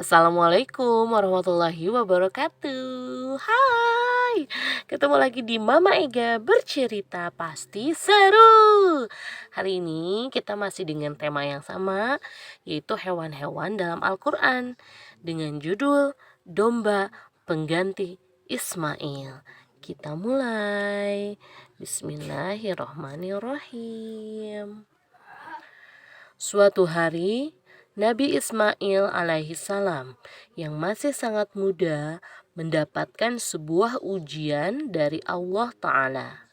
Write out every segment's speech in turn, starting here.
Assalamualaikum warahmatullahi wabarakatuh. Hai, ketemu lagi di Mama Ega bercerita pasti seru. Hari ini kita masih dengan tema yang sama, yaitu hewan-hewan dalam Al-Quran, dengan judul Domba Pengganti Ismail. Kita mulai. Bismillahirrahmanirrahim. Suatu hari, Nabi Ismail alaihi salam yang masih sangat muda mendapatkan sebuah ujian dari Allah Ta'ala.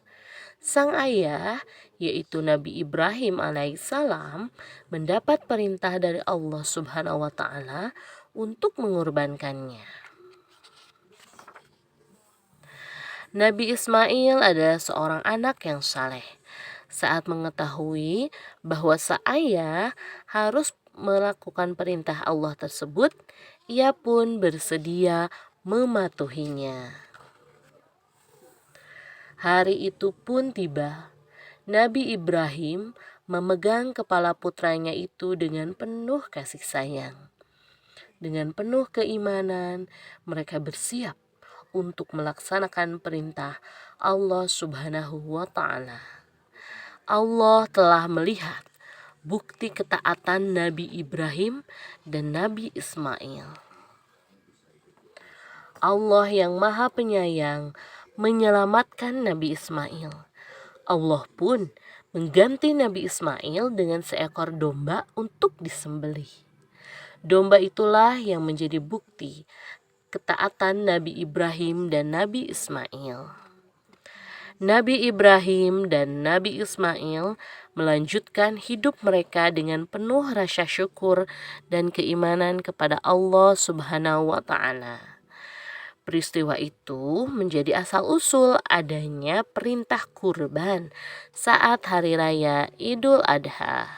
Sang ayah, yaitu Nabi Ibrahim alaihi salam, mendapat perintah dari Allah Subhanahu wa Ta'ala untuk mengorbankannya. Nabi Ismail adalah seorang anak yang saleh. Saat mengetahui bahwa sang ayah harus melakukan perintah Allah tersebut, ia pun bersedia mematuhinya. Hari itu pun tiba. Nabi Ibrahim memegang kepala putranya itu dengan penuh kasih sayang. Dengan penuh keimanan, mereka bersiap untuk melaksanakan perintah Allah Subhanahu wa Ta'ala. Allah telah melihat bukti ketaatan Nabi Ibrahim dan Nabi Ismail. Allah yang Maha Penyayang menyelamatkan Nabi Ismail. Allah pun mengganti Nabi Ismail dengan seekor domba untuk disembelih. Domba itulah yang menjadi bukti ketaatan Nabi Ibrahim dan Nabi Ismail. Nabi Ibrahim dan Nabi Ismail melanjutkan hidup mereka dengan penuh rasa syukur dan keimanan kepada Allah Subhanahu wa Ta'ala. Peristiwa itu menjadi asal-usul adanya perintah kurban saat hari raya Idul Adha.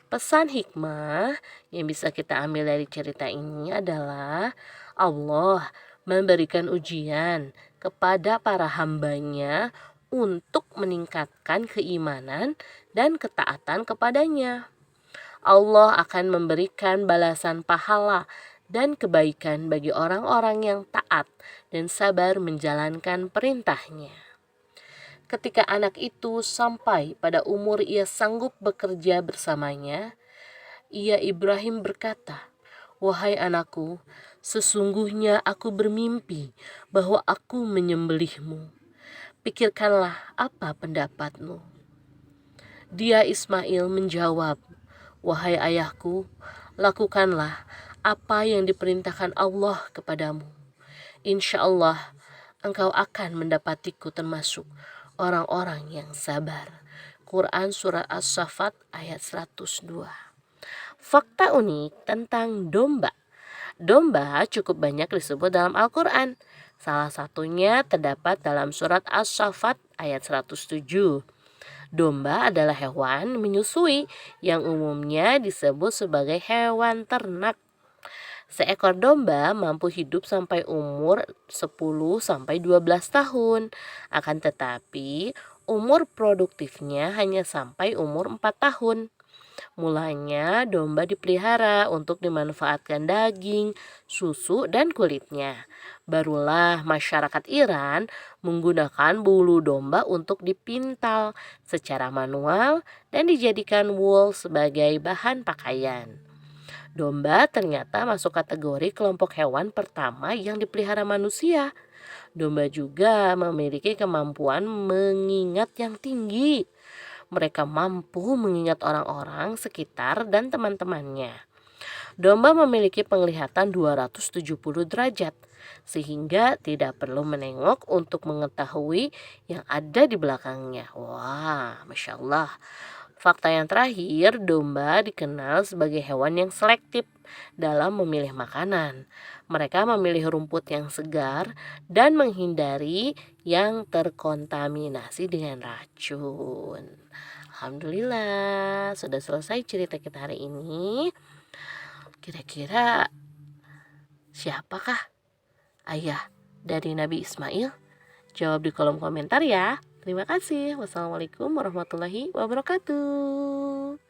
Pesan hikmah yang bisa kita ambil dari cerita ini adalah Allah memberikan ujian kepada para hambanya untuk meningkatkan keimanan dan ketaatan kepadanya. Allah akan memberikan balasan pahala dan kebaikan bagi orang-orang yang taat dan sabar menjalankan perintahnya. Ketika anak itu sampai pada umur ia sanggup bekerja bersamanya, Ibrahim berkata, "Wahai anakku, sesungguhnya aku bermimpi bahwa aku menyembelihmu. Pikirkanlah apa pendapatmu." Dia Ismail menjawab, "Wahai ayahku, lakukanlah apa yang diperintahkan Allah kepadamu. Insya Allah engkau akan mendapatiku termasuk orang-orang yang sabar." Quran Surah As-Saffat ayat 102. Fakta unik tentang domba. Domba cukup banyak disebut dalam Al-Quran. Salah satunya terdapat dalam surat As-Saffat ayat 107. Domba adalah hewan menyusui yang umumnya disebut sebagai hewan ternak. Seekor domba mampu hidup sampai umur 10-12 tahun. Akan tetapi, umur produktifnya hanya sampai umur 4 tahun. Mulanya domba dipelihara untuk dimanfaatkan daging, susu, dan kulitnya. Barulah masyarakat Iran menggunakan bulu domba untuk dipintal secara manual dan dijadikan wool sebagai bahan pakaian. Domba ternyata masuk kategori kelompok hewan pertama yang dipelihara manusia. Domba juga memiliki kemampuan mengingat yang tinggi. Mereka mampu mengingat orang-orang sekitar dan teman-temannya. Domba memiliki penglihatan 270 derajat, sehingga tidak perlu menengok untuk mengetahui yang ada di belakangnya. Wah, Masya Allah. Fakta yang terakhir, domba dikenal sebagai hewan yang selektif dalam memilih makanan. Mereka memilih rumput yang segar dan menghindari yang terkontaminasi dengan racun. Alhamdulillah, sudah selesai cerita kita hari ini. Kira-kira siapakah ayah dari Nabi Ismail? Jawab di kolom komentar ya. Terima kasih. Wassalamualaikum warahmatullahi wabarakatuh.